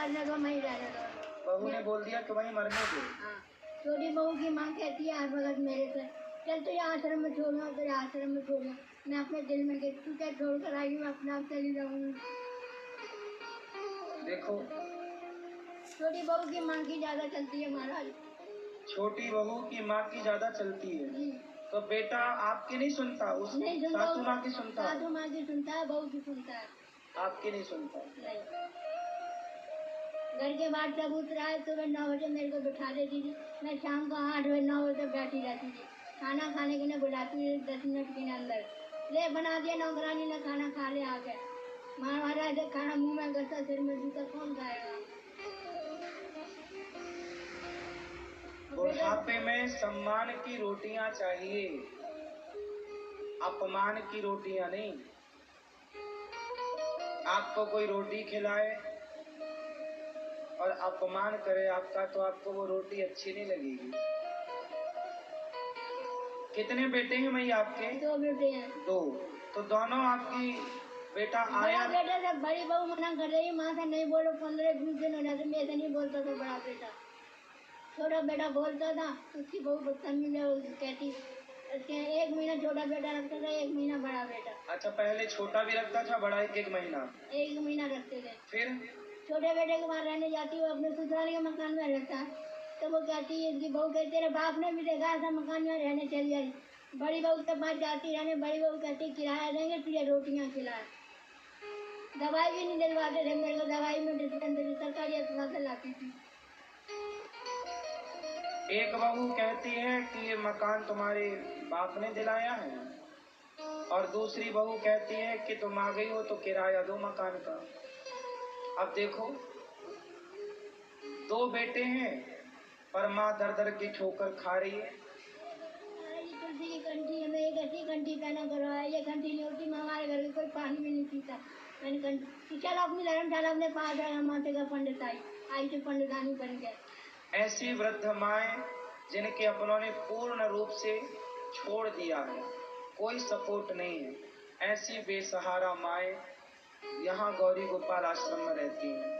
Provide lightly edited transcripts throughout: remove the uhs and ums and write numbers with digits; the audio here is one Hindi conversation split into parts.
मरने दो, वहीं रहने दो। बहू ने बोल दिया कि वहीं मरने दो। हाँ, छोटी बहू की माँ कहती है हर वक्त मेरे से, चल तुझे आश्रम में छोड़ना, तुझे आश्रम में छोड़ना। मैं अपने दिल में कहती, तू क्या छोड़ कर आएगी, मैं अपने आप चली जाऊंगी। देखो, छोटी बहू की माँ की ज्यादा चलती है महाराज। छोटी बहू की माँ की ज्यादा चलती है जी। तो बेटा आपकी नहीं सुनता, उस नहीं सुनता, सासू माँ की सुनता है। सासू माँ की सुनता है, बहू की सुनता है, आपकी नहीं सुनता। नहीं। घर के बाहर चबूतरा है, सुबह 9 बजे मेरे को बिठा देती थी, मैं शाम को 8 बजे 9 बजे तक बैठी रहती थी। खाना खाने के लिए बुलाती थी 10 मिनट के अंदर, ले बना दिया नौकरानी ने, खाना खा ले आ गए। महाराज खाना मुंह में घसा, सिर में जूता, कौन खाएगा। बुढ़ापे में सम्मान की रोटियां चाहिए, अपमान की रोटियां नहीं। आपको कोई रोटी खिलाए और अपमान करे आपका, तो आपको वो रोटी अच्छी नहीं लगेगी। कितने बेटे हैं भैया आपके? 2 बेटे हैं। 2। तो दोनों आपकी बेटा आया? बड़ा बेटा जब बड़ी बहू मना कर रही, माँ से नहीं बोलो, 15-20 दिन होने से मेरे से नहीं बोलता था बड़ा बेटा। छोटा बेटा बोलता था, उसकी बहू बदतमीज है, कहती 1 महीना छोटा बेटा रखता था, 1 महीना बड़ा बेटा। अच्छा, पहले छोटा भी रखता था, बड़ा 1 महीना? 1 महीना रखते थे। फिर छोटे बेटे के वहाँ रहने जाती, वो अपने ससुराल के मकान में रहता है, तो वो कहती है, इसकी बहू कहती तेरे बाप ने भी देखा ऐसा मकान में रहने चली आई। बड़ी बहू के पास जाती रहने, बड़ी बहू कहती किराया देंगे, तुझे रोटियाँ खिलाए। दवाई भी नहीं दिलवाते थे मेरे को, दवाई में डिस्पेंसरी सरकारी अस्पताल से लाती थी। एक बहू कहती है कि ये मकान तुम्हारे बाप ने दिलाया है, और दूसरी बहू कहती है कि तुम आ गई हो तो किराया दो मकान का। अब देखो, 2 बेटे हैं पर माँ दर दर की ठोकर खा रही है। तुलसी की कंठी हमें एक ऐसी कंठी पहना करवाया, ये कंठी नहीं होती, मैं हमारे घर में कोई पानी भी नहीं पीता। मैंने कंठी, चलो अपनी धर्मशाला अपने पास है, माते का पंडित आई तो पंडितानी बन गए। ऐसी वृद्ध माएं जिनके अपनों ने पूर्ण रूप से छोड़ दिया है, कोई सपोर्ट नहीं है, ऐसी बेसहारा माएं यहाँ गौरी गोपाल आश्रम में रहती हैं।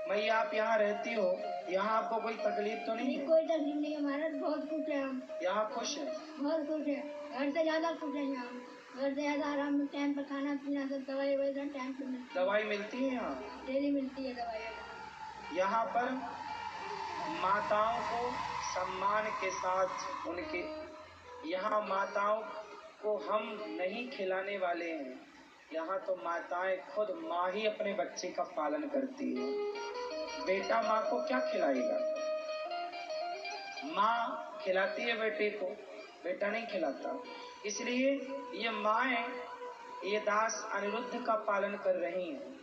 मैया आप यहाँ रहती हो, यहाँ आपको कोई तकलीफ तो नहीं है? कोई तकलीफ नहीं है महाराज, बहुत खुश है हम। यहाँ खुश है? बहुत खुश है, घर से ज्यादा खुश है यहाँ। घर से ज्यादा आराम, टाइम पर खाना पीना, सब दवाई वगैरह टाइम पर मिलती है। दवाई मिलती है यहाँ? डेली मिलती है दवाई। यहाँ पर माताओं को सम्मान के साथ, उनके यहाँ माताओं को हम नहीं खिलाने वाले हैं। यहाँ तो माताएं खुद, माँ ही अपने बच्चे का पालन करती है। बेटा माँ को क्या खिलाएगा? माँ खिलाती है बेटे को, बेटा नहीं खिलाता। इसलिए ये माएं, ये दास अनिरुद्ध का पालन कर रही हैं।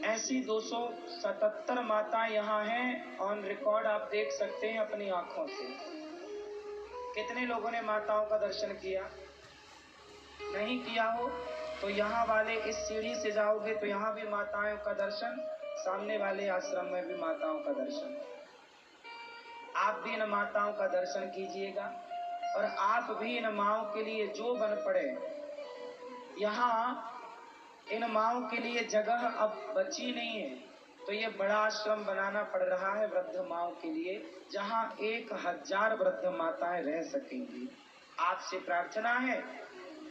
ऐसी 277 माताएं यहाँ हैं, ऑन रिकॉर्ड आप देख सकते हैं अपनी आंखों से। कितने लोगों ने माताओं का दर्शन किया? नहीं किया हो तो यहाँ वाले इस सीढ़ी से जाओगे तो यहाँ भी माताओं का दर्शन, सामने वाले आश्रम में भी माताओं का दर्शन। आप भी इन माताओं का दर्शन कीजिएगा और आप भी इन माओं के लिए जो बन पड़े। यहाँ इन माओं के लिए जगह अब बची नहीं है, तो ये बड़ा आश्रम बनाना पड़ रहा है वृद्ध माओं के लिए, जहाँ 1000 वृद्ध माताएं रह सकेंगी। आपसे प्रार्थना है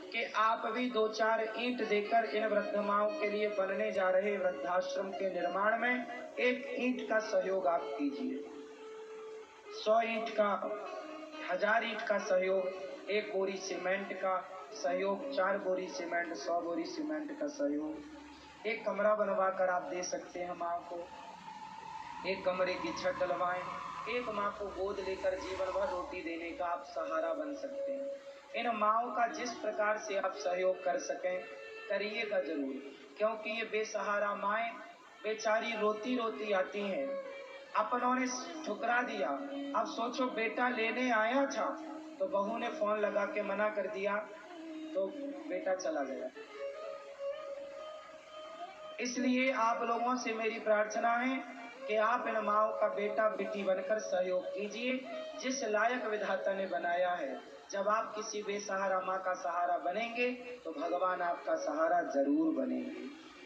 कि आप भी 2-4 ईंट देकर इन वृद्ध माओं के लिए बनने जा रहे वृद्धाश्रम के निर्माण में 1 ईंट का सहयोग आप कीजिए। 100 ईंट का, 1000 ईंट का सहयोग, 1 बोरी सीमेंट का सहयोग, 4 बोरी सीमेंट, 100 बोरी सीमेंट का सहयोग। 1 कमरा बनवा कर आप दे सकते हैं माँ को, 1 कमरे की छत डलवाएं, 1 माँ को गोद लेकर जीवन भर रोटी देने का आप सहारा बन सकते हैं। इन माँओं का जिस प्रकार से आप सहयोग कर सकें करिएगा जरूर, क्योंकि ये बेसहारा माएँ बेचारी रोती रोती आती हैं। अपनों ने ठुकरा दिया। अब सोचो, बेटा लेने आया था तो बहू ने फोन लगा के मना कर दिया तो बेटा चला गया। इसलिए आप लोगों से मेरी प्रार्थना है कि आप इन माओं का बेटा बेटी बनकर सहयोग कीजिए, जिस लायक विधाता ने बनाया है। जब आप किसी बेसहारा माँ का सहारा बनेंगे तो भगवान आपका सहारा जरूर बनेंगे।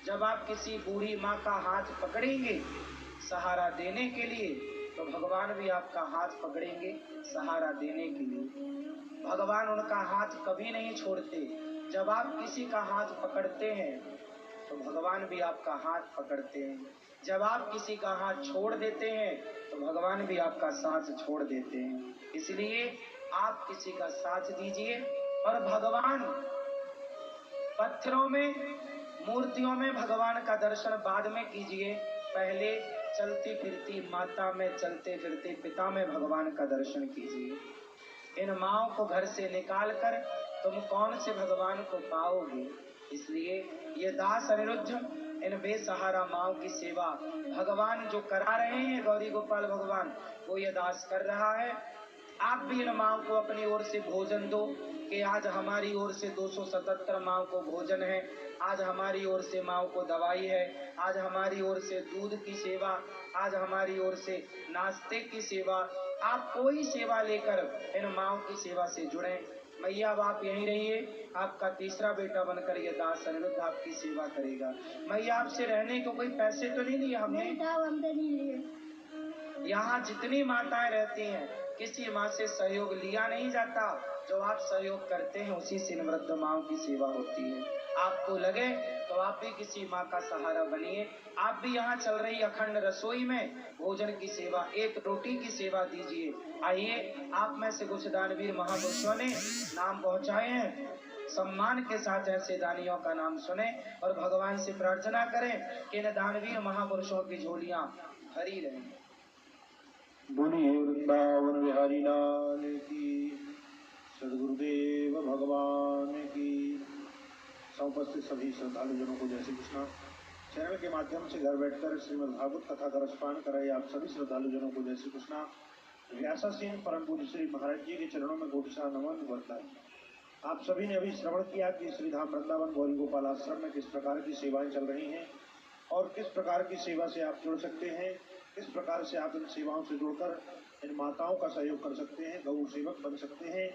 जब आप किसी बूढ़ी माँ का हाथ पकड़ेंगे सहारा देने के लिए, तो भगवान भी आपका हाथ पकड़ेंगे सहारा देने के लिए। भगवान उनका हाथ कभी नहीं छोड़ते। जब आप किसी का हाथ पकड़ते हैं तो भगवान भी आपका हाथ पकड़ते हैं। जब आप किसी का हाथ छोड़ देते हैं तो भगवान भी आपका साथ छोड़ देते हैं। इसलिए आप किसी का साथ दीजिए। और भगवान पत्थरों में, मूर्तियों में भगवान का दर्शन बाद में कीजिए। पहले चलती फिरती माता में, चलते फिरते पिता में भगवान का दर्शन कीजिए। इन माँओं को घर से निकाल कर तुम कौन से भगवान को पाओगे? इसलिए ये दास अनिरुद्ध इन बेसहारा माँओं की सेवा भगवान जो करा रहे हैं, गौरी गोपाल भगवान, वो ये दास कर रहा है। आप भी इन माँओं को अपनी ओर से भोजन दो कि आज हमारी ओर से 277 माँओं को भोजन है, आज हमारी ओर से माँओं को दवाई है, आज हमारी ओर से दूध की सेवा, आज हमारी ओर से नाश्ते की सेवा। आप कोई सेवा लेकर इन माँओं की सेवा से जुड़ें। मैया अब आप यहीं रहिए, आपका तीसरा बेटा बनकर ये दास अनिरुद्ध आपकी सेवा करेगा। मैया आपसे रहने को कोई पैसे तो नहीं लिए हमने? नहीं साहब, हमसे नहीं लिए। यहाँ जितनी माताएं रहती हैं किसी माँ से सहयोग लिया नहीं जाता। जो आप सहयोग करते हैं उसी से इन वृद्ध माँओं की सेवा होती है। आपको लगे तो आप भी किसी माँ का सहारा बनिए। आप भी यहाँ चल रही अखंड रसोई में भोजन की सेवा, एक रोटी की सेवा दीजिए। आइए, आप में से कुछ दानवीर महापुरुषों ने नाम पहुँचाए हैं, सम्मान के साथ ऐसे दानियों का नाम सुने और भगवान से प्रार्थना करें कि इन दानवीर महापुरुषों की झोलियां भरी रहें। बोलिए वृंदावन बिहारी लाल की, सदगुरुदेव भगवान की। उपस्थित सभी श्रद्धालुजनों को जय श्री कृष्णा। चैनल के माध्यम से घर बैठकर श्रीमद् भागवत कथा का रसपान कर रहे आप सभी श्रद्धालुजनों को जय श्री कृष्णा। व्यासासीन परम पूज्य श्री महाराज जी के चरणों में कोटिशा नमन बरता है। आप सभी ने अभी श्रवण किया कि श्री धाम वृंदावन गौरी गोपाल आश्रम में किस प्रकार की सेवाएं चल रही हैं और किस प्रकार की सेवा से आप जुड़ सकते हैं, किस प्रकार से आप इन सेवाओं से जुड़कर इन माताओं का सहयोग कर सकते हैं, गौ सेवक बन सकते हैं,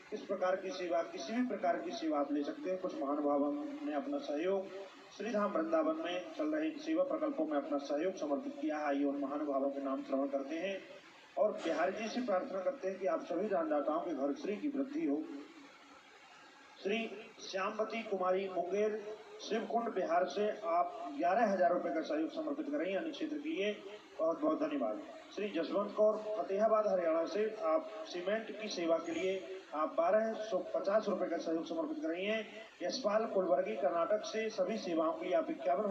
किस प्रकार की सेवा, किसी भी प्रकार की सेवा आप ले सकते हैं। कुछ महानुभावों ने अपना सहयोग श्री धाम वृंदावन में चल रहे सेवा प्रकल्पों में अपना सहयोग समर्पित किया है। आइए उन महानुभावों के नाम श्रवण करते हैं और बिहारी जी से प्रार्थना करते हैं कि आप सभी दानदाताओं के घर श्री की वृद्धि हो। श्री श्यामवती कुमारी मुंगेर शिवकुंड बिहार से आप 11,000 रुपए का सहयोग समर्पित करें अन्य क्षेत्र के लिए, बहुत बहुत धन्यवाद। श्री जसवंत कौर फतेहाबाद हरियाणा से आप सीमेंट की सेवा के लिए आप 1250 रुपए का सहयोग समर्पित करेंगे। यशपाल कुलवर्गी कर्नाटक से सभी सेवाओं के लिए आप 51,000